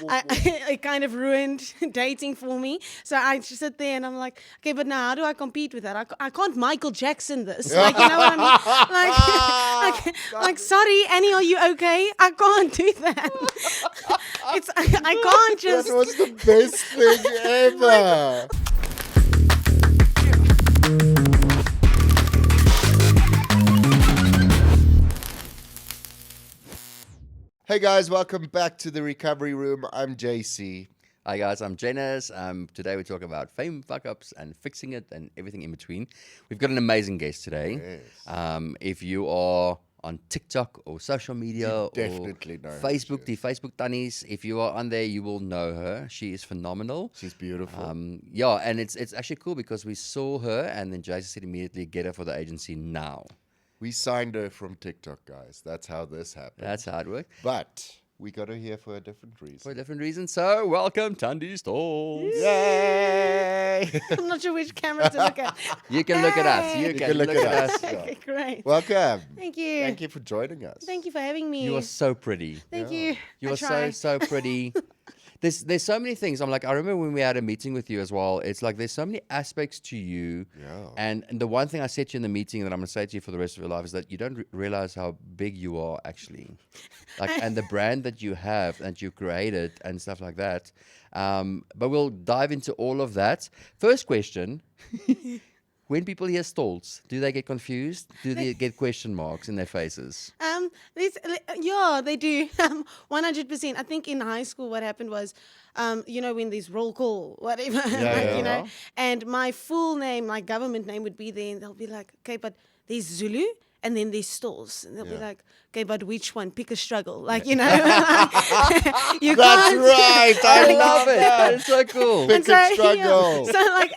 It kind of ruined dating for me. So I just sit there and I'm like, okay, but now how do I compete with that? I can't Michael Jackson this. Like, you know what I mean? Like, sorry, Annie, are you okay? I can't do that. I can't just. That was the best thing ever. Hey guys, welcome back to the Recovery Room. I'm JC. Hi guys, I'm Jennis. Today we talk about fame, fuck-ups, and fixing it, and everything in between. We've got an amazing guest today. Yes. If you are on TikTok or social media definitely know or who Facebook, she the Facebook Thandi, if you are on there, you will know her. She is phenomenal. She's beautiful. Yeah, and it's actually cool because we saw her, and then Jason said immediately, get her for the agency now. We signed her from TikTok, guys. That's how this happened. That's how it worked. But we got her here for a different reason. For a different reason. So, welcome, Thandi Stoltz. Yay! I'm not sure which camera to look at. You can look at us. You can look at us. Okay, great. Welcome. Thank you. Thank you for joining us. Thank you for having me. You are so pretty. Thank you. You I are try. so pretty. There's so many things. I'm like, I remember when we had a meeting with you as well. It's like there's so many aspects to you. Yeah. And the one thing I said to you in the meeting that I'm going to say to you for the rest of your life is that you don't realize how big you are actually. Like, and the brand that you have and you created and stuff like that. But we'll dive into all of that. First question. When people hear Stoltz, do they get confused? Do they get question marks in their faces? Yeah, they do. 100%. I think in high school, what happened was, when there's roll call, whatever, yeah. and my full name, like government name, would be there, and they'll be like, okay, but there's Zulu. And then there's Stoltz. And they'll be like, okay, but which one? Pick a struggle. Like, you That's can't. right. I love it. It's so cool. Pick a struggle. Yeah. So like,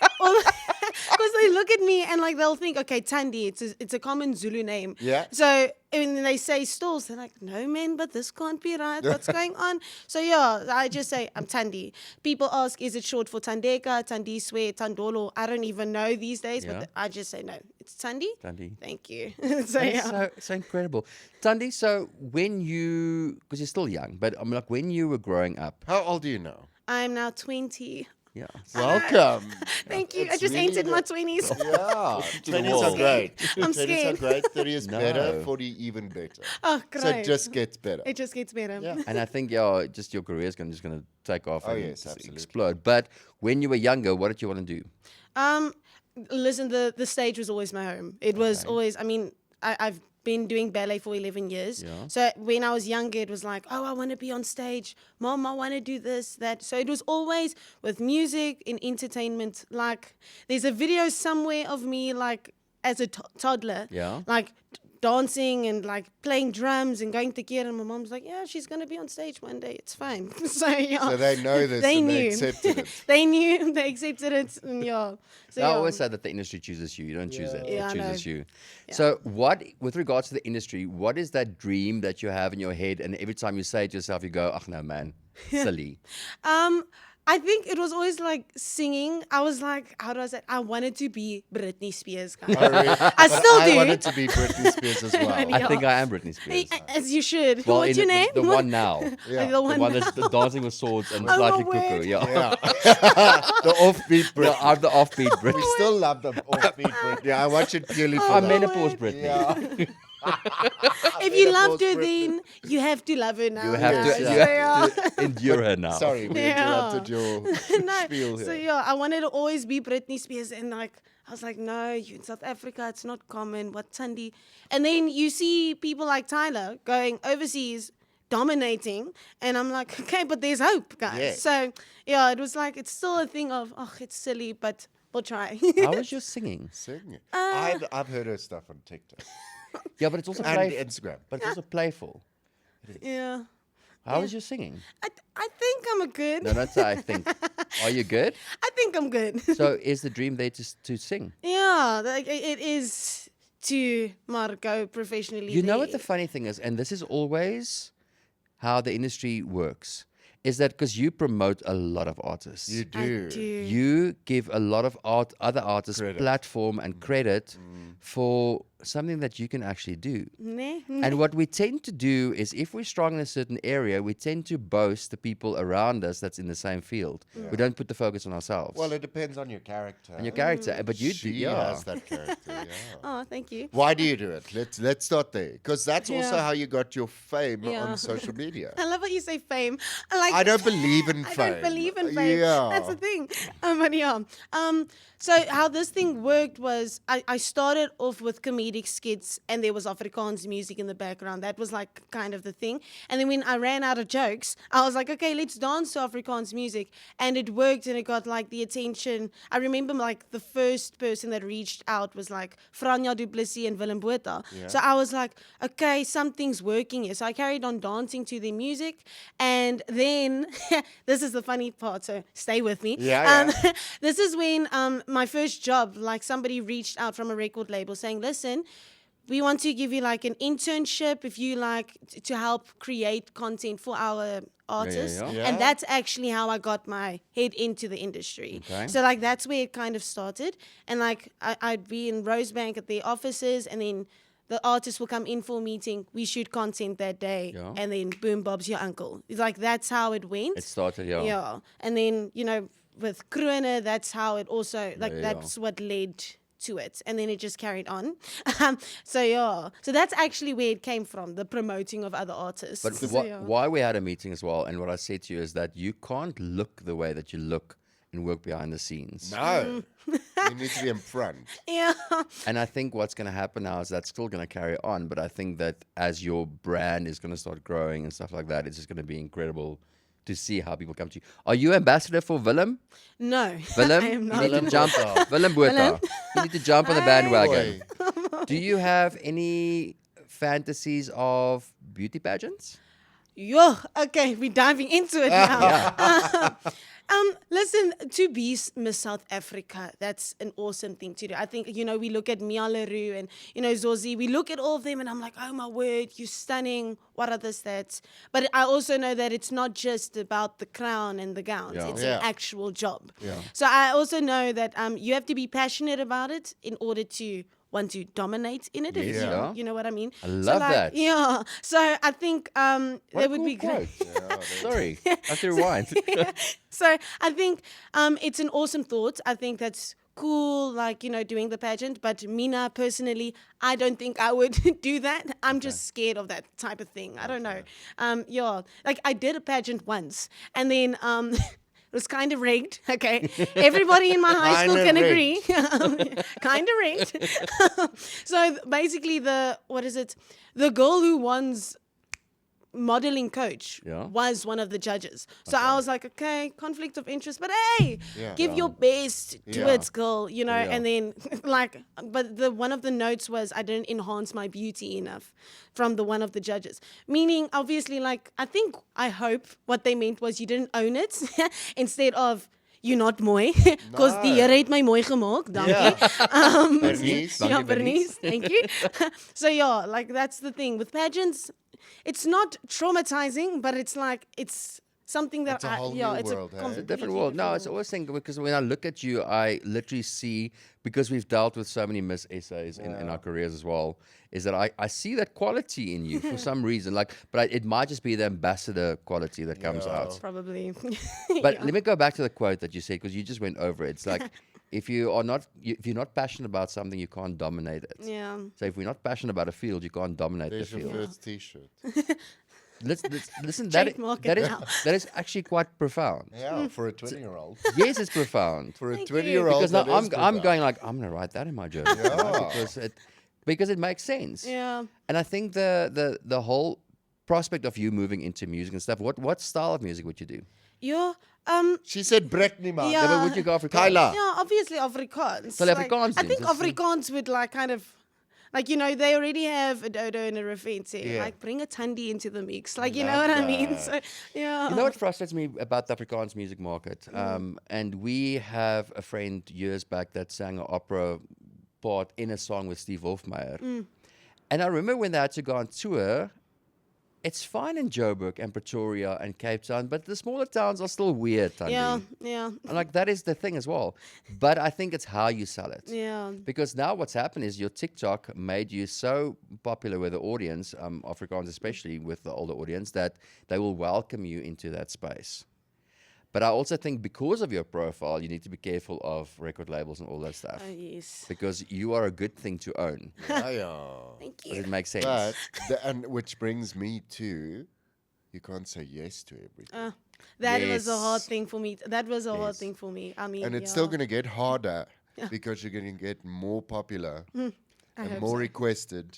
because they look at me and like they'll think, okay, Thandi, it's a common Zulu name. Yeah. So when they say Stoltz, they're like, no man, but this can't be right. What's going on? So yeah, I just say I'm Thandi. People ask, is it short for Thandeka, Thandiswe, Thandolo? I don't even know these days, but I just say no. It's Thandi. Thandi. Thank you. So That's so incredible. Thandi, so when you, because you're still young, but I'm like, when you were growing up. How old are you now? I'm now 20. Yeah. Welcome. Thank you. It's I just really entered my 20s. Yeah. the 20s wall. are great. I'm 20s are scared. great. 30 is No. better. 40 even better. Oh, great. So it just gets better. It just gets better. Yeah. And I think, just your career is just going to take off Oh, and yes, absolutely. explode. But when you were younger, what did you want to do? Listen, the stage was always my home. It was always, I've been doing ballet for 11 years. Yeah. So when I was younger, it was like, oh, I want to be on stage. Mom, I want to do this, that. So it was always with music and entertainment. Like there's a video somewhere of me like as a toddler. Yeah. Like dancing and like playing drums and going to gear, and my mom's like, yeah, she's gonna be on stage one day, it's fine. So yeah, So they know this they and knew. they accepted it. They knew, they accepted it, and yeah. So I yeah. always say that the industry chooses you. You don't choose it. Yeah, It I know. chooses you. Yeah. So what, with regards to the industry, what is that dream that you have in your head? And every time you say it to yourself, you go, oh, no, man, silly. I think it was always like singing. I was like, how do I say it? I wanted to be Britney Spears, guys. Oh, really? I still I do. wanted to be Britney Spears as well. I think I am Britney Spears. As you should. Well, What's your name? The one now. Yeah. The The one one that's the dancing with swords and slightly cuckoo. Yeah. Yeah. The offbeat No, Britney. I'm the offbeat Britney. We still love the offbeat Britney. I watch it purely for I'm that. menopause Britney. Yeah. If you Menopause loved her Britney. then, you have to love her now. You have to, Yes, you yeah. have to endure her now. Sorry, we Yeah. interrupted your No, spiel so here. yeah, I wanted to always be Britney Spears, and like I was like, no, you in South Africa, it's not common. What Thandi? And then you see people like Tyler going overseas, dominating, and I'm like, okay, but there's hope, guys. Yeah. So yeah, it was like it's still a thing of, oh, it's silly, but we'll try. How was your singing? Sing. Uh, I've heard her stuff on TikTok Yeah, but it's also and playful. Instagram. But it's also playful. Yeah, How was your singing? I think I'm a good. No, don't say I think. Are you good? I think I'm good. So is the dream there to sing? Yeah, like it is to go professionally. You know what there. the funny thing is, and this is always how the industry works, is that because you promote a lot of artists. You I do. do. You give a lot of other artists Credit. platform and credit for something that you can actually do. Ne? And what we tend to do is if we're strong in a certain area, we tend to boast the people around us that's in the same field. We don't put the focus on ourselves. Well, it depends on your character. on your character. But you She yeah. has that character, yeah. Oh, thank you. Why do you do it? Let's start there. Because that's also Yeah. how you got your fame Yeah. on social media. I love what you say fame. Like, I don't believe in I fame. don't believe in fame. Yeah. That's the thing. But yeah. So how this thing worked was I started off with comedic skits and there was Afrikaans music in the background. That was like kind of the thing. And then when I ran out of jokes, I was like, okay, let's dance to Afrikaans music. And it worked and it got like the attention. I remember like the first person that reached out was like Franja Du Plessis and Willem Botha. Yeah. So I was like, okay, something's working here. So I carried on dancing to their music. And then, this is the funny part, so stay with me. Yeah, yeah. This is when my first job, like somebody reached out from a record label saying, listen, we want to give you like an internship if you like to help create content for our artists. Yeah. And that's actually how I got my head into the industry. Okay. So like that's where it kind of started. And like I'd be in Rosebank at their offices and then the artist will come in for a meeting, we shoot content that day, Yeah. and then boom, Bob's your uncle. It's like that's how it went. It started, yeah. Yeah. And then, you know, with Krone, that's how it also, like, Yeah. that's what led to it. And then it just carried on. So, yeah. So that's actually where it came from, the promoting of other artists. But So, yeah. why we had a meeting as well, and what I said to you is that you can't look the way that you look and work behind the scenes. No. You need to be in front. Yeah. And I think what's going to happen now is that's still going to carry on. But I think that as your brand is going to start growing and stuff like that, it's just going to be incredible to see how people come to you. Are you ambassador for Willem? No. Willem? I am You not. need to jump. Willem Botha. You need to jump on the bandwagon. Boy. Do you have any fantasies of beauty pageants? Yo, okay, we're diving into it now. Listen, to be Miss South Africa, that's an awesome thing to do. I think, you know, we look at Mia Leroux and, you know, Zozi, we look at all of them and I'm like, oh my word, you're stunning. What are the stats? But I also know that it's not just about the crown and the gowns. Yeah. It's Yeah. an actual job. Yeah. So I also know that you have to be passionate about it in order to want to dominate in it. If Yes, yeah. you know what I mean? I love that. Yeah. So I think What that a would cool be great. quote. Sorry, I have to rewind. So I think it's an awesome thought. I think that's cool, like, you know, doing the pageant. But Mina, personally, I don't think I would do that. I'm just scared of that type of thing. I don't know. Yeah, like I did a pageant once and then it was kind of rigged, okay? Everybody in my high school Kinda can agree. Kind of rigged. So basically the girl who won's modeling coach Yeah. was one of the judges. So I was like, okay, conflict of interest, but hey, Yeah. give your best to Yeah. it, girl, you know, Yeah. and then like, but the one of the notes was I didn't enhance my beauty enough from the one of the judges. Meaning, obviously, like, I hope what they meant was you didn't own it instead of you're not mooi, because No. die Here het my mooi gemaak, dankie. Yeah. Bernice. Yeah, Bernice. Bernice, thank you. So yeah, like that's the thing with pageants. It's not traumatizing, but it's like it's something that It's a whole new it's world, a hey? completely It's a different world. No, it's always thing because when I look at you, I literally see, because we've dealt with so many Miss essays in our careers as well, is that I see that quality in you for some reason. Like, but it might just be the ambassador quality that comes Yeah. out. probably. But Yeah. let me go back to the quote that you said, because you just went over it. It's like, if you're not passionate about something, you can't dominate it. Yeah. So if we're not passionate about a field, you can't dominate There's the your field. first T-shirt. Listen, Trademark it now. that is actually quite profound. Yeah, for a 20-year-old. Yes, it's profound. For a Thank you. 20-year-old, Because now that is I'm profound. going like, I'm gonna write that in my journal. Yeah. because it makes sense. Yeah. And I think the whole prospect of you moving into music and stuff, what style of music would you do? Yeah. She said Britney, man. Yeah. Yeah, but would you go Afrikaans? Kyla. Yeah, obviously Afrikaans. So Afrikaans I then, think just- Afrikaans would like kind of like, you know, they already have a Dodo and a Rafente. Yeah. Like bring a Thandi into the mix. Like, you know Love what I mean? that. So yeah. You know what frustrates me about the Afrikaans music market? And we have a friend years back that sang an opera part in a song with Steve Wolfmeyer. And I remember when they had to go on tour, it's fine in Joburg and Pretoria and Cape Town, but the smaller towns are still weird, Thandi. Yeah. And like that is the thing as well. But I think it's how you sell it. Yeah. Because now what's happened is your TikTok made you so popular with the audience, Afrikaans especially with the older audience, that they will welcome you into that space. But I also think because of your profile, you need to be careful of record labels and all that stuff. Oh, yes. Because you are a good thing to own. Yeah. Thank Does you. it make sense? But and which brings me to, you can't say yes to everything, That was a hard Yes. thing for me. That was a hard Yes. thing for me. I mean, and it's still going to get harder because you're going to get more popular and hope more so. requested.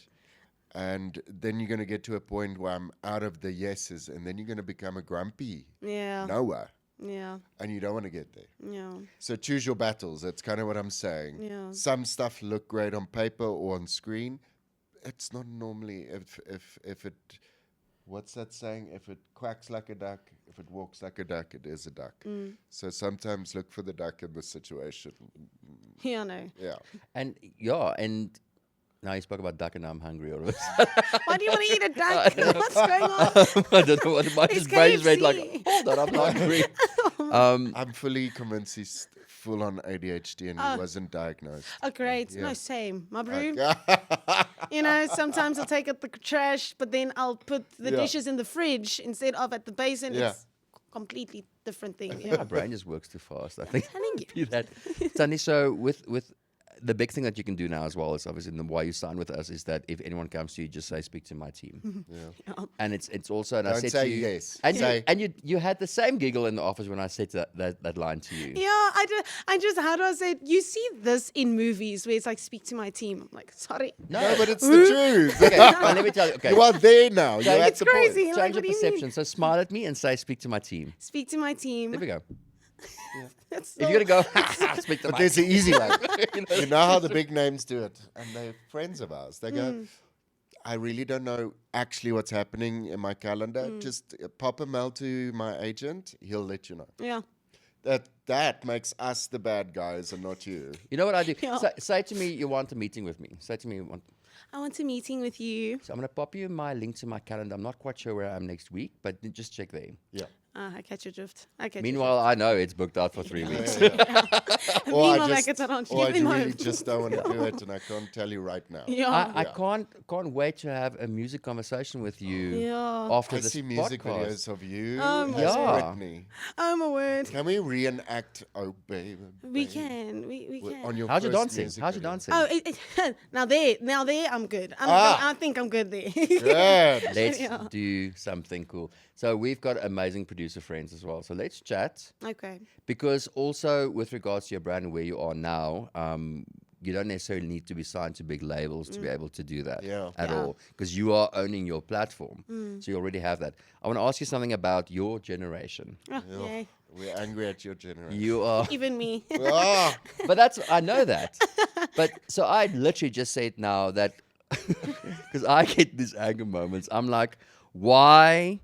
And then you're going to get to a point where I'm out of the yeses, and then you're going to become a grumpy Yeah. Noah, Yeah. and you don't want to get there. Yeah. So choose your battles. That's kind of what I'm saying. Yeah. Some stuff look great on paper or on screen. It's not normally if it. What's that saying? If it quacks like a duck, if it walks like a duck, it is a duck. So sometimes look for the duck in the situation. Yeah, no. Yeah. And now you spoke about duck and now I'm hungry all of a Why do you want to eat a duck? What's going on? I don't know what my It's brain just made like, KFC. hold on, I'm not hungry. I'm fully convinced he's full on ADHD and he wasn't diagnosed. Oh, great. Yeah. No, same. My brew. You know, sometimes I'll take out the trash, but then I'll put the dishes in the fridge instead of at the basin. Yeah. It's completely different thing. My Yeah. brain just works too fast, I think. telling you. Be that. Thandi, so with the big thing that you can do now as well is obviously why you sign with us is that if anyone comes to you, just say speak to my team. And it's also, and I Don't said say to you, yes. and Say- you had the same giggle in the office when I said that line to you. Yeah, I just, how do I say it? You see this in movies where it's like, speak to my team. I'm like, sorry. No, but it's the truth. Okay, well, let me tell you. Okay, You are there now. You're at It's the crazy. point. Like, change what your do you mean? perception. So smile at me and say speak to my team. Speak to my team. There we go. That's If so- you're gonna go, speak to But my there's team. the easy one. You know how the big names do it, and they're friends of ours. They go, I really don't know actually what's happening in my calendar. Just pop a mail to my agent. He'll let you know. Yeah. That makes us the bad guys and not you. You know what I do? Yeah. Say to me you want a meeting with me. Say to me you want. I want a meeting with you. So I'm gonna pop you my link to my calendar. I'm not quite sure where I am next week, but just check there. Yeah. I catch your drift. I catch Meanwhile, I know it's booked out for 3 weeks. your drift. Or I Meanwhile, just, like, it's around or I you know. really just don't want to do it, and I can't tell you right now. Yeah. I can't wait to have a music conversation with you Yeah. after I this see music podcast. videos of you Oh as my Yeah. Britney. Oh, my word. Can we reenact Oh Baby? We Baby, can. We can. On your How's your first dancing? music How's your video? dancing? Oh, now there, I'm good. I think I'm good there. Good. Let's Yeah. do something cool. So we've got amazing producer friends as well. So let's chat. Okay. Because also with regards to your brand and where you are now, you don't necessarily need to be signed to big labels to be able to do that Yeah. at Yeah. all. Because you are owning your platform. So you already have that. I want to ask you something about your generation. Oh, yay. We're angry at your generation. You are, Even me. Ah, but I know that. But so I literally just said now that, because I get these anger moments. I'm like, why?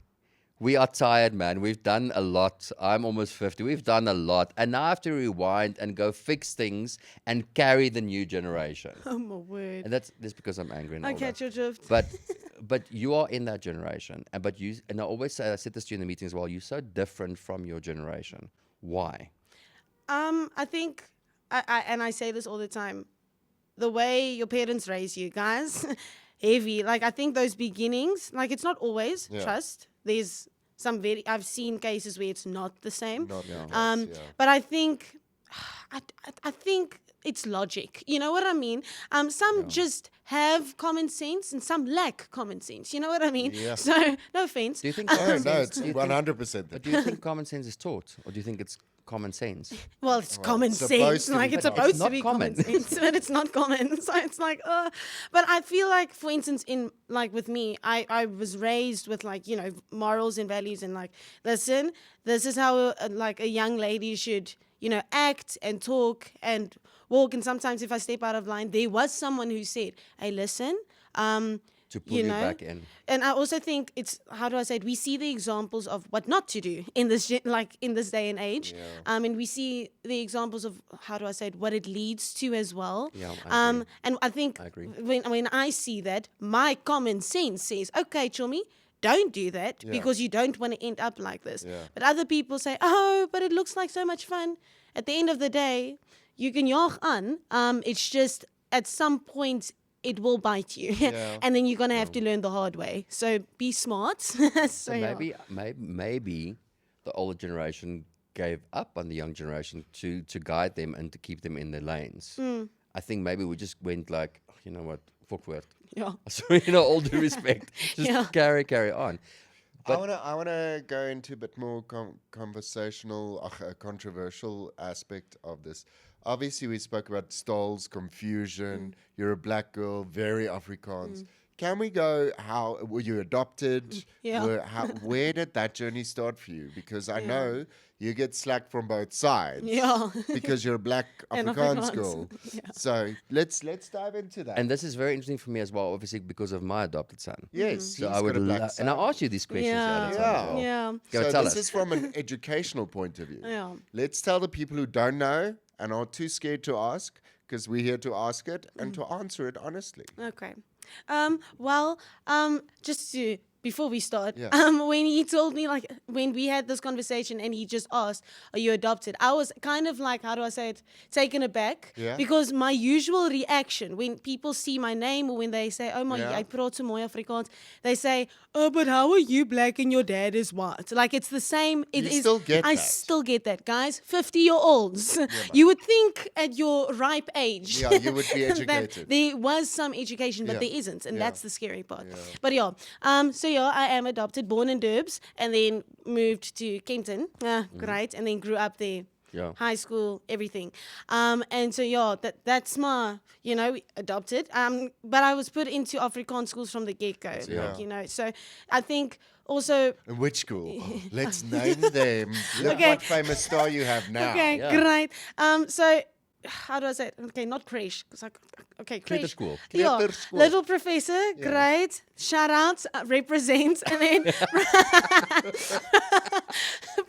We are tired, man. We've done a lot. I'm almost 50. We've done a lot. And now I have to rewind and go fix things and carry the new generation. Oh, my word. And that's because I'm angry and I all that. catch your drift. But you are in that generation. And I always say, I said this to you in the meeting as well, you're so different from your generation. Why? I think, I say this all the time, the way your parents raise you, guys, heavy. Like, I think those beginnings, like, it's not always trust. There's I've seen cases where it's not the same. not the case, But I think, I think it's logic. You know what I mean? Some just have common sense and some lack common sense. You know what I mean? Yeah. So, no offense. Do you think Oh, common no, sense, it's do you think- 100% but do you think common sense is taught? Or do you think it's common sense? Well, it's common it's sense. supposed to Like, be it's common. supposed It's to not be common common. sense, but it's not common. So it's like, but I feel like, for instance, with me, I was raised with, like, you know, morals and values and, like, listen, this is how, like, a young lady should, you know, act and talk and walk. And sometimes if I step out of line, there was someone who said, hey, listen, To pull you back in. and I also think it's, how do I say it? We see the examples of what not to do in this in this day and age, and we see the examples of, how do I say it, what it leads to as well. Yeah, I agree. And I think I agree. when I see that, my common sense says, okay, Chummy, don't do that Yeah. because you don't want to end up like this. Yeah. But other people say, oh, but it looks like so much fun. At the end of the day, you can jaag on. It's just at some point it will bite you. Yeah. And then you're going to have to learn the hard way. So be smart. So maybe the older generation gave up on the young generation to guide them and to keep them in their lanes. I think maybe we just went like, "Oh, you know what, forward." Yeah. So, all due respect, just Yeah. carry on. I want to go into a bit more conversational, controversial aspect of this. Obviously, we spoke about Stoltz, confusion. You're a black girl, very Afrikaans. Can we go? How were you adopted? Yeah. Where did that journey start for you? Because I know you get slack from both sides. Yeah. Because you're a black And Afrikaans Afrikaans. girl. Yeah. So let's dive into that. And this is very interesting for me as well, obviously because of my adopted son. yes, So he's I would got a black and I son. asked you these questions the other time as Yeah. well. Yeah. Go So tell this us. is from an educational point of view. Yeah. Let's tell the people who don't know and are too scared to ask, because we're here to ask it and to answer it honestly. Okay. Just to before we start, Yeah. when he told me, like, when we had this conversation and he just asked, "Are you adopted?" I was kind of like, how do I say it, taken aback, Yeah. because my usual reaction when people see my name or when they say, "Oh my, Yeah. I praat so mooi Afrikaans," they say, "Oh, but how are you black and your dad is white?" Like, it's the same. It You is. still get I that. still get that, guys. 50-year-olds. You would think at your ripe age, Yeah, you would be that educated. there was some education, but Yeah. there isn't, and Yeah. that's the scary part. Yeah. But so I am adopted, born in Durbs, and then moved to Kenton. Great, and then grew up there. Yeah. High school, everything. And so that's my, adopted. But I was put into Afrikaans schools from the get-go. Yeah. Like, so I think also. In which school? Let's name them. Look Okay. what famous star you have now. Okay, Yeah. great. So how do I say it? Okay, not creche. Okay, creche. Kleuterschool. Yeah, Kleuterschool. little professor, great. Shout out, represent. And then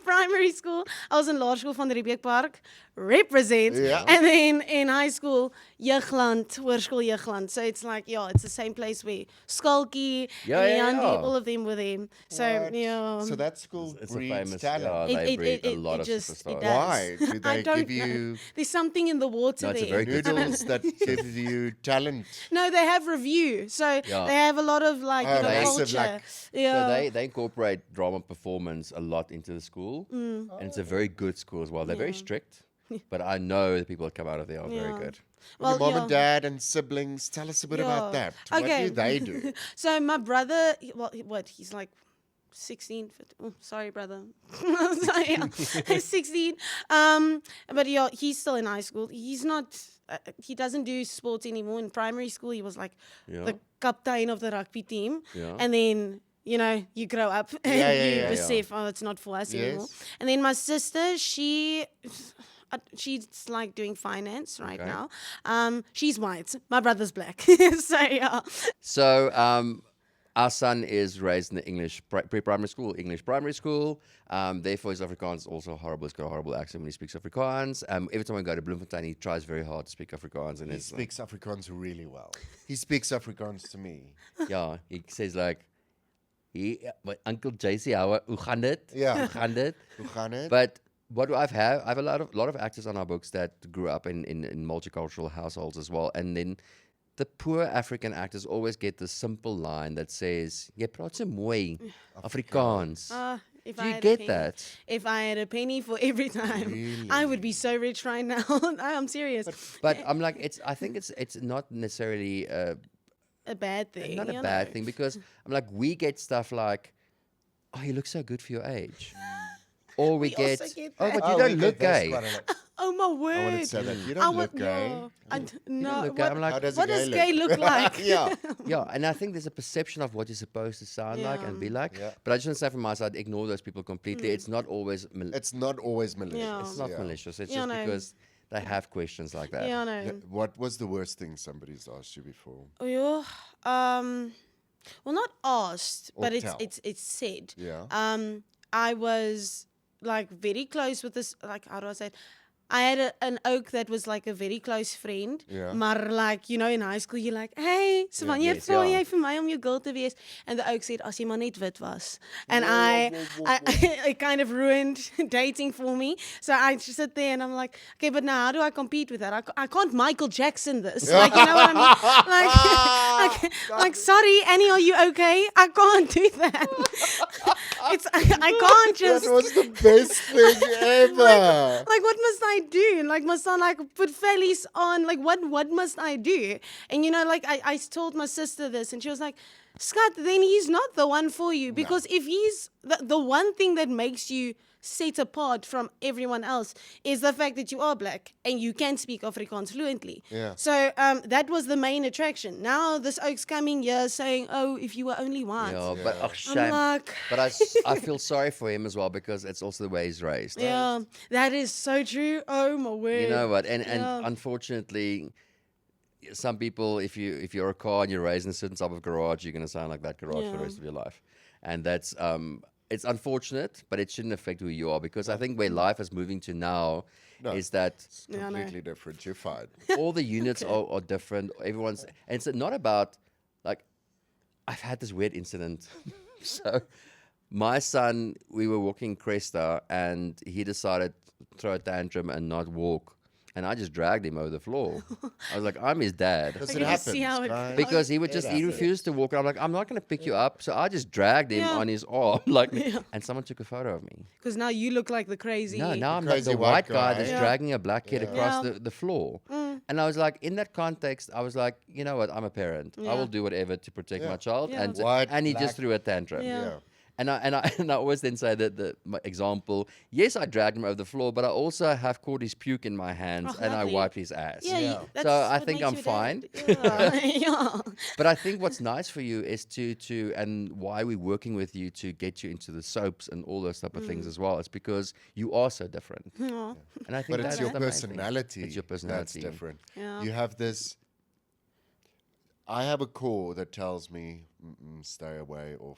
primary school, I was in laerskool van die Riebeekpark, represent. Yeah. And then in high school, Jeugland, Hoërskool Jeugland. So it's like, it's the same place where Skalkie, Yeah, and yeah, Leandi, yeah. all of them were there. So, What? yeah. So that school It's a breeds famous, talent. yeah, they breed a lot of it superstars. does. Why? Do I they don't give know. you There's something in the water No, it's a there. very good noodles that give you talent? No, they have review. So Yeah. they have a lot of like, Oh, culture. massive, like- Yeah. So they incorporate drama performance a lot into the school, and it's a very good school as well. They're very strict, but I know the people that come out of there are very Yeah. good. Your mom and dad and siblings, tell us a bit about Yeah. that. What Okay. do they do? So my brother, he's like 16. 15, oh, sorry, brother. So, yeah, he's 16. But he's still in high school. He's not. He doesn't do sports anymore. In primary school, he was like Yeah. the captain of the rugby team. Yeah. And then you grow up and Yeah, you yeah. perceive, oh, it's not for us anymore. Yes. And then my sister, she's like doing finance right Okay. now. She's white. My brother's black. So yeah. So our son is raised in the English pre-primary school, English primary school. Therefore, his Afrikaans is also horrible. He's got a horrible accent when he speaks Afrikaans. Every time I go to Bloemfontein, he tries very hard to speak Afrikaans. And He it's speaks Afrikaans really well. He speaks Afrikaans to me. yeah, he says like, my Uncle JC, hoe gaan dit? Yeah. Hoe gaan dit? Hoe gaan het? But what I have a lot of actors on our books that grew up in multicultural households as well. And then the poor African actors always get the simple line that says, "Jy praat so mooi Afrikaans." If Do I you had a get penny- that? If I had a penny for every time, I would be so rich right now. I'm serious. But I'm like, I think it's not necessarily A bad thing. not a you bad know. thing, because I'm like, we get stuff like, "Oh, you look so good for your age," or we get, also get "Oh, that. but you don't look gay." Oh my word! I wanted to say that. You I don't want- look gay. no, You no. don't look gay. What, I'm like, How does what a does gay gay look like? Yeah. yeah, and I think there's a perception of what you're supposed to sound like and be like. Yeah. But I just want to say from my side, ignore those people completely. It's not always It's not always malicious. Yeah. it's not Yeah. malicious. It's Yeah, just no. because they have questions like that. Yeah, I Yeah, know. what was the worst thing somebody's asked you before? Oh, yeah. Well, not asked, Or but tell. it's said. Yeah. I was like very close with this. Like, how do I say it? I had an oak that was like a very close friend. Ja. Maar like, you know, in high school, you're like, hey, so wanneer yes, vra ja. jy vir my om jou girl te wees? And the oak said, as jy maar net wit was. And it kind of ruined dating for me. So I just sit there and I'm like, okay, but now how do I compete with that? I can't Michael Jackson this. Like, you know what I mean? Like, sorry, Annie, are you okay? I can't do that. I can't just. That was the best thing ever. Like, what must I do? Like, must I like put fellies on? Like, what must I do? And you know, like I told my sister this, and she was like, Scott, then he's not the one for you, because if he's the one thing that makes you set apart from everyone else is the fact that you are black and you can speak Afrikaans fluently. Yeah. So that was the main attraction. Now this oak's coming here saying, oh, if you were only white. Yeah, but I'm shame. like, But I feel sorry for him as well, because it's also the way he's raised. yeah, that is so true. Oh my word. You know what? And Yeah. unfortunately, some people, if you're a car and you're raised in a certain type of garage, you're going to sound like that garage for the Yeah. rest of your life. And that's it's unfortunate, but it shouldn't affect who you are, because I think where life is moving to now No. is that It's Yeah, I know. completely different. You're fine. all the units are different. Everyone's, and it's not about, like, I've had this weird incident. So my son, we were walking Cresta, and he decided to throw a tantrum and not walk. And I just dragged him over the floor. I was like, I'm his dad. Because I it can see happens, how it guys. goes. Because he would It just, he happens. refused to walk. And I'm like, I'm not going to pick you up. So I just dragged him Yeah. on his arm. Like, and someone took a photo of me. Because now you look like the crazy. No, now I'm like crazy the white white guy guy. that's Yeah. dragging a black kid Yeah. across Yeah. the floor. And I was like, in that context, I was like, you know what? I'm a parent. I Yeah. will do whatever to protect Yeah. my child. Yeah. White, And he black. just threw a tantrum. Yeah. Yeah. And I always then say that my example, yes, I dragged him over the floor, but I also have caught his puke in my hands Oh, and I lovely. wiped his ass. Yeah, Yeah. that's So I what think makes I'm you a fine. dad. Yeah. But I think what's nice for you is to and why we're working with you to get you into the soaps and all those type of things as well. It's because you are so different. Yeah. And I think But it's that's your the main thing. personality. It's your That's personality. different. Yeah. You have this. I have a core that tells me, stay away, or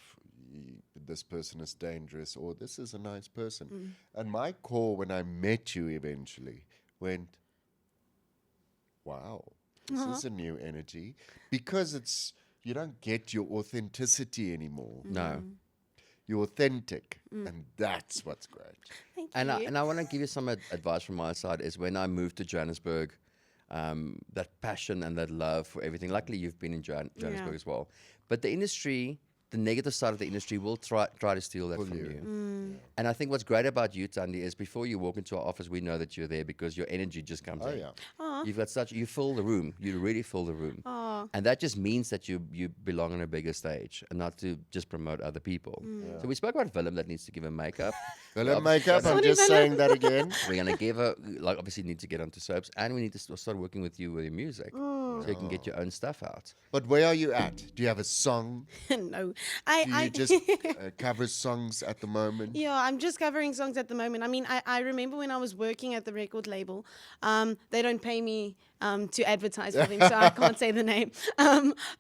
this person is dangerous, or this is a nice person. And my core, when I met you eventually, went, wow, this is a new energy. Because you don't get your authenticity anymore. No. You're authentic. And that's what's great. Thank And you. I want to give you some advice from my side. Is when I moved to Johannesburg, that passion and that love for everything. Luckily, you've been in Johannesburg Yeah. as well. But the industry, the negative side of the industry, will try to steal that Pull from you. you. And I think what's great about you, Thandi, is before you walk into our office, we know that you're there because your energy just comes Oh, in. yeah. You've got you fill the room. You really fill the room. Aw. And that just means that you belong on a bigger stage and not to just promote other people. So we spoke about Willem that needs to give him makeup. Willem makeup, I'm Sorry, just Willem. saying that again. We're going to give her, like, obviously need to get onto soaps, and we need to start working with you with your music so you can get your own stuff out. But where are you at? Do you have a song? No. Do you just cover songs at the moment? Yeah, I'm just covering songs at the moment. I mean, I remember when I was working at the record label, they don't pay me to advertise for them, so I can't say the name.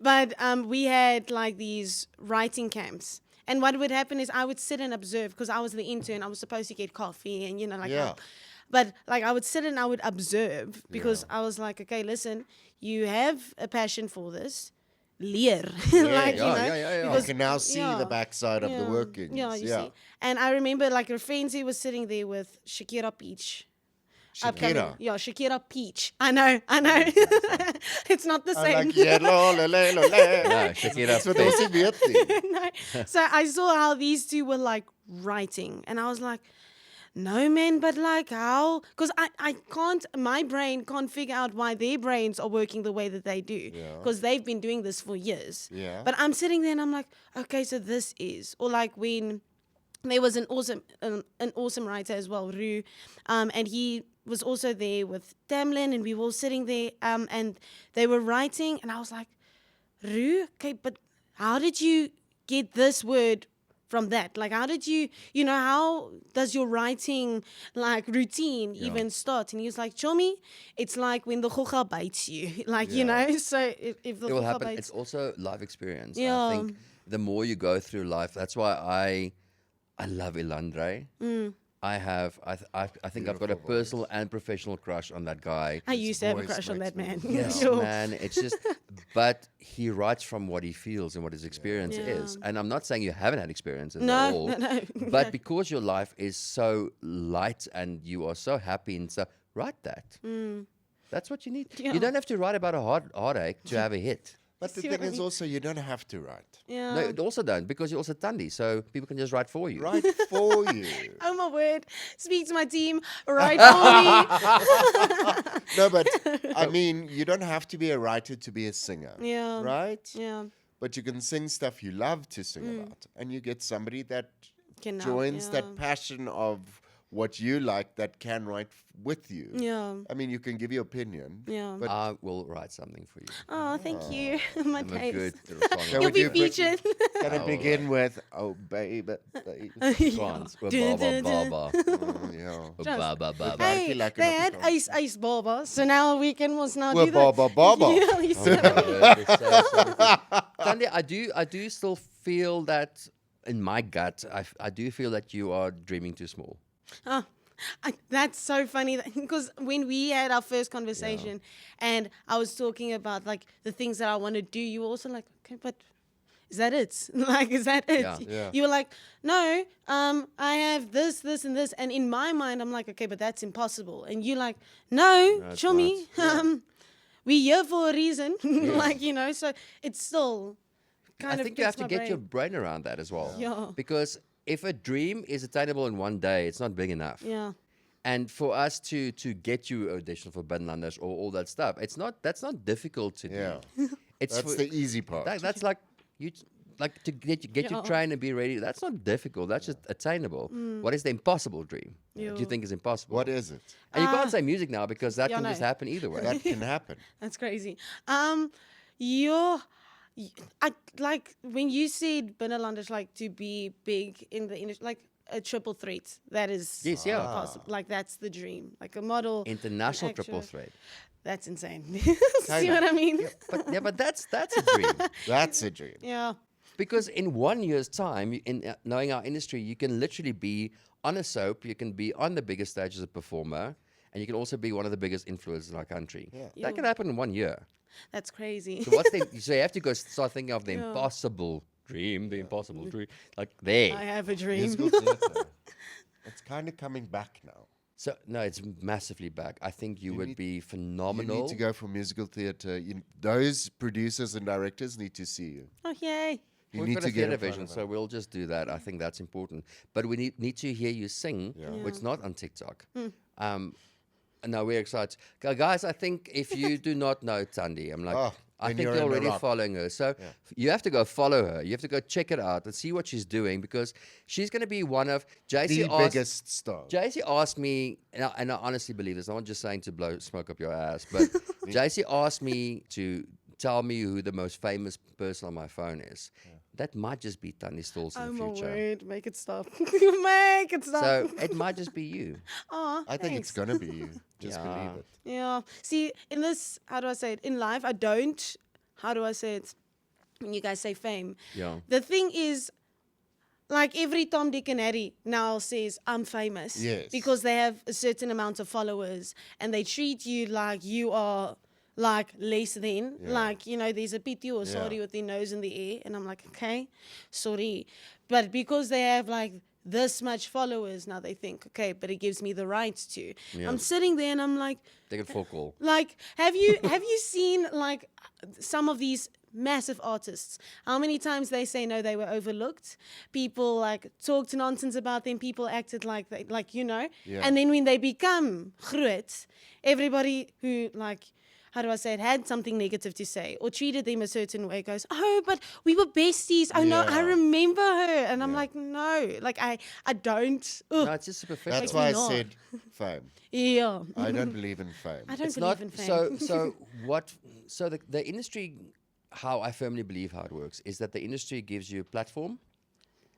But we had like these writing camps. And what would happen is I would sit and observe because I was the intern. I was supposed to get coffee and, you know, like, Yeah. but like I would sit and I would observe because I was like, okay, listen, you have a passion for this. Leer. Like, you Yeah, know, yeah. You because- can now see yeah. the backside of the workings. Yeah, you see. And I remember like her friends who was sitting there with Shakira Peach. Upcoming. Shakira. Yeah, Shakira Peach. I know. It's not the I'm same. like, yeah, lo, le, le, lo, le. No, Shakira That's what Peach. ons nie weet nie. No. So I saw how these two were like writing, and I was like, no, man, but like how? Because I can't, my brain can't figure out why their brains are working the way that they do. Because they've been doing this for years. Yeah. But I'm sitting there and I'm like, okay, so this is, or like when there was an awesome writer as well, Rue, and he was also there with Tamlin, and we were all sitting there, and they were writing, and I was like, Rue, okay, but how did you get this word from that? Like, how did you know, how does your writing, like, routine even start? And he was like, Chomi, it's like when the hoga bites you. Like, you know, so if the It will hoga happen. bites... It's also life experience. Yeah. I think the more you go through life, that's why I love Elandre. I think I've got a Beautiful voice. personal and professional crush on that guy. I used to have a voice crush on makes that me man. Yes, Sure. man. It's just, but he writes from what he feels and what his experience is. Yeah. And I'm not saying you haven't had experiences No, at all. no, But because your life is so light and you are so happy and stuff, write that. That's what you need. Yeah. You don't have to write about a heartache to have a hit. But the See what thing I is mean? also, you don't have to write. Yeah. No, you also don't, because you're also Thandi, so people can just write for you. Write for you. Oh my word. Speak to my team. Right for me. No, but I mean, you don't have to be a writer to be a singer. Yeah. Right? Yeah. But you can sing stuff you love to sing about. And you get somebody that Can now, joins yeah. that passion of what you like that can write with you. Yeah. I mean, you can give your opinion. Yeah. But I will write something for you. Oh, thank you. My I'm a taste. good little song. Can You'll we be do Brit- featured. can it begin with, oh, baby, baby. Swans. Ba, ba, ba, ba. Oh, yeah. Ba, ba, ba, ba. Hey, like they an had Afrikaans. ice baba, so now we can must now Well, do that. baba, baba. Yeah, you said it. Thandi, I do still feel that in my gut, I do feel that you are dreaming too small. Oh, that's so funny because when we had our first conversation and I was talking about like the things that I want to do, you were also like, okay, but is that it? Like, is that it? Yeah. Yeah. You were like, no, I have this, this, and this. And in my mind, I'm like, okay, but that's impossible. And you're like, no, That's show me. We're here for a reason. Like, you know, so it's still kind I of think you have gets to my get your brain. brain around that as well. Yeah. Because if a dream is attainable in one day, it's not big enough. Yeah. And for us to get you audition for Binnenlanders or all that stuff, that's not difficult to Yeah. do. It's That's the easy part. that's like you like to get you Yeah. trained and be ready. That's not difficult. That's just attainable. What is the impossible dream? Do you Yeah. think is impossible? What is it? And you can't say music now because that Yeah, can no. just happen either way. That can happen. That's crazy. I like when you said Binnenlanders like to be big in the industry, like a triple threat. That is Yes, yeah. possible. Like that's the dream. Like a model. International an triple actor. threat. That's insane. See Kinda. what I mean? But that's a dream. That's a dream. Yeah. Because in 1 year's time, in knowing our industry, you can literally be on a soap, you can be on the biggest stage as a performer, and you can also be one of the biggest influencers in our country. Yeah. That can happen in 1 year. That's crazy. So so you have to go start thinking of the Yeah. impossible dream, the impossible dream, like there. I have a dream. Musical theatre. It's kind of coming back now. So no, it's massively back. I think you would need- be You phenomenal. need to go for musical theatre. Those producers and directors need to see you. Oh yay. You We've need got to a get theatre in front vision, of so them. we'll just do that. I think that's important. But we need to hear you sing, which is not on TikTok. No, we're excited. Guys, I think if you do not know Thandi, I'm like, Oh, I then think you're you're in the already rock. following her. So you have to go follow her. You have to go check it out and see what she's doing because she's going to be one of JC The asked, biggest star. JC asked me, and I honestly believe this. I'm not just saying to blow smoke up your ass, but JC asked me to tell me who the most famous person on my phone is. That might just be Thandi Stoltz Oh in the my future. word. Make it stop. Make it stop. So it might just be you. Aw, I think it's thanks. going to be you. Just Yeah. believe it. Yeah. See, in this, how do I say it? In life, I don't, how do I say it? When you guys say fame. Yeah. The thing is, like every Tom, Dick, and Harry now says, I'm famous. Yes. Because they have a certain amount of followers and they treat you like you are like less than. Yeah. Like, you know, there's a pity or sorry Yeah. with their nose in the air. And I'm like, okay, sorry. But because they have like this much followers, now they think, okay, but it gives me the rights to. Yeah. I'm sitting there and I'm like, Take it for a call. like, have you seen like some of these massive artists? How many times they say no, they were overlooked. People like talked nonsense about them. People acted like they, like you know. Yeah. And then when they become groot, everybody who like, how do I say it, had something negative to say or treated them a certain way goes, oh, but we were besties. Oh no, I Yeah. remember her. And I'm like, no, like I don't. Ugh. No, it's just superficial. That's me why I not. said fame. Yeah. I don't believe in fame. I don't It's believe not in fame. so the industry, how I firmly believe how it works is that the industry gives you a platform.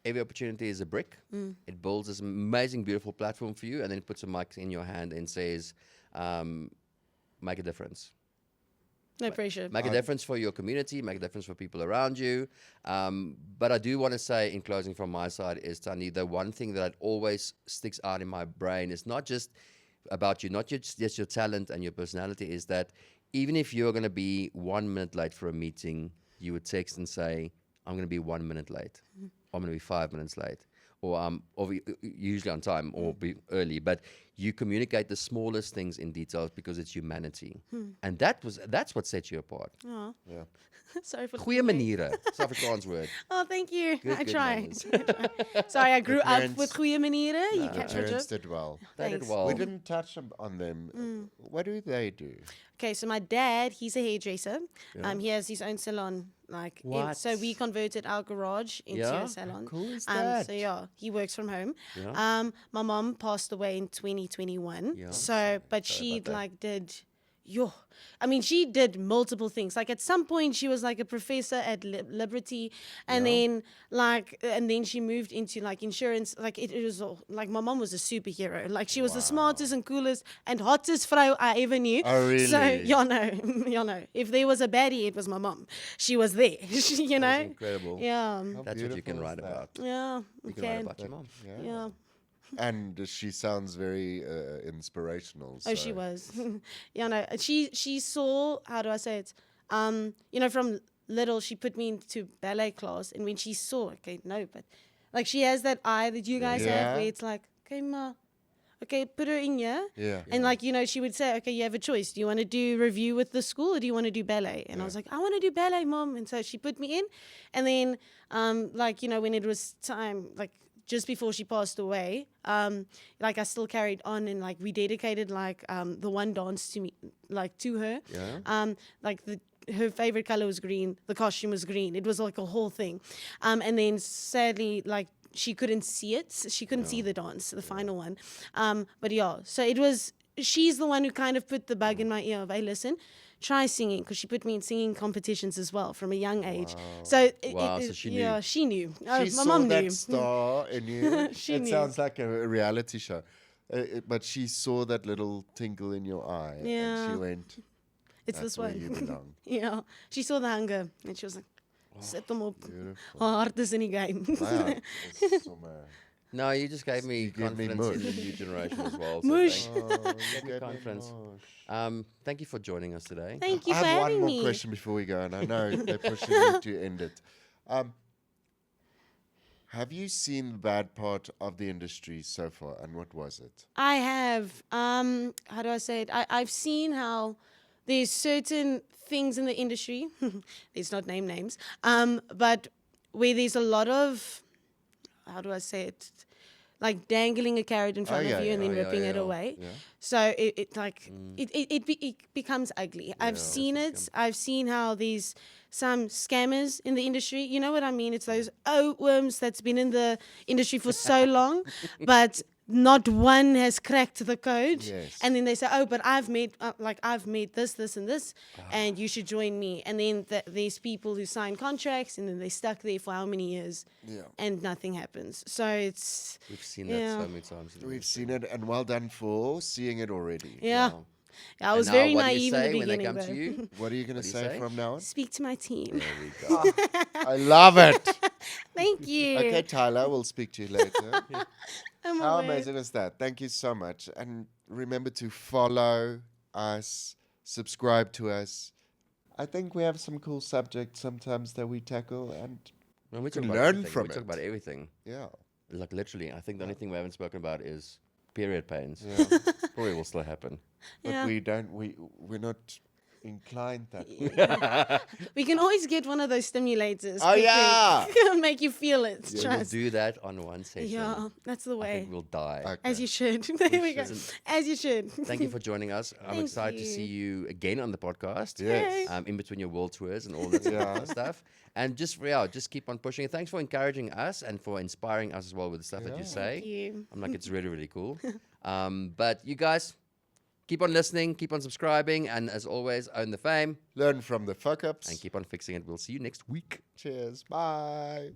Every opportunity is a brick. It builds this amazing, beautiful platform for you, and then it puts a mic in your hand and says, make a difference. No pressure. Make a difference for your community, make a difference for people around you. But I do want to say, in closing from my side, is, Thandi, the one thing that always sticks out in my brain is not just about you, not just your talent and your personality, is that even if you're going to be 1 minute late for a meeting, you would text and say, I'm going to be 1 minute late. I'm going to be 5 minutes late. Or usually on time or be early. But you communicate the smallest things in details because it's humanity. And that's what sets you apart. Oh. Yeah. Sorry for Goeie maniere. It's Afrikaans word. Oh, thank you. Good, I good try. manners. Sorry, I grew up parents- with goeie maniere. You The catch my parents drift? did well. They did Thanks. well. We didn't touch on them. What do they do? Okay, so my dad, he's a hairdresser. He has his own salon. What? So we converted our garage into Yeah? a salon. How cool is that? So yeah, he works from home. Yeah. My mom passed away in 2021. Yeah. So, but she about that. did. She did multiple things. Like at some point, she was like a professor at Liberty, and then she moved into like insurance. Like it was all, like my mom was a superhero. Like she was the smartest and coolest and hottest frau I ever knew. Oh, really? So y'all know, if there was a baddie, it was my mom. She was there. You know. That's incredible. Yeah. That's what you can beautiful is write that? about. Yeah. You can write about your mom. Yeah. And she sounds very inspirational. Oh, she was. She saw, how do I say it? From little, she put me into ballet class. And when she saw, but like she has that eye that you guys have where it's like, okay, ma, okay, put her in here. Yeah. And she would say, okay, you have a choice. Do you want to do review with the school or do you want to do ballet? And I was like, I want to do ballet, mom. And so she put me in. And then, when it was time, just before she passed away, I still carried on and we dedicated the one dance to me, to her. Yeah. Her favorite color was green, the costume was green. It was like a whole thing. And then sadly, she couldn't see it. She couldn't see the dance, the final one. But yeah, so she's the one who kind of put the bug in my ear of, hey, listen, try singing, because she put me in singing competitions as well from a young age. So, So she knew. Yeah, she knew. She My saw mom that knew. star in you. She It knew. sounds like a reality show. But she saw that little tinkle in your eye. And Yeah. she went, It's that's this where one. you belong. Yeah, she saw the hunger and she was like, set them up. Beautiful. Haar hart is in die game. Wow. That's somewhere. No, you just gave me You gave me confidence in the mush. new generation as well. So Mush. thank you. Oh, Gave me you confidence. mush. Thank you for joining us today. Thank you I for have one having more me. question before we go, and I know they're pushing me to end it. Have you seen the bad part of the industry so far, and what was it? I have, how do I say it? I've seen how there's certain things in the industry, let's not name names, but where there's a lot of, how do I say it? Like dangling a carrot in front of you and then ripping it away. Yeah. So it becomes ugly. I've seen it. I've seen how there's some scammers in the industry. You know what I mean? It's those worms that's been in the industry for so long, but not one has cracked the code. Yes. And then they say, oh, but I've made this, and this, and you should join me. And then there's people who sign contracts, and then they're stuck there for how many years, and nothing happens. So it's We've seen that so many times. We've seen it, and well done for seeing it already. yeah. I was And now very what do naive you in say the when they beginning. come to though. you? What are you going to What do you say say? from now on? Speak to my team. There we go. I love it. Thank you. Okay, Tyler, we'll speak to you later. I'm How aware. amazing is that? Thank you so much. And remember to follow us, subscribe to us. I think we have some cool subjects sometimes that we tackle, and Well, we can talk about learn everything. from We talk it. about everything. yeah. Like literally, I think the only thing we haven't spoken about is period pains. Yeah. Probably will still happen. But Yeah. we're not inclined that way. We can always get one of those stimulators. Oh, quickly. yeah. Make you feel it. We'll Trust. do that on one session. Yeah, that's the I way. think we'll die. Okay. As you should. There we go. should. As you should. Thank you for joining us. I'm Thank excited to you. see you again on the podcast. Yes. In between your world tours and all that Yeah. stuff. And just keep on pushing it. Thanks for encouraging us and for inspiring us as well with the stuff that you say. Thank you. I'm like, it's really, really cool. But you guys, keep on listening, keep on subscribing, and as always, own the fame Learn from the fuck ups. and keep on fixing it. We'll see you next week. Cheers. Bye.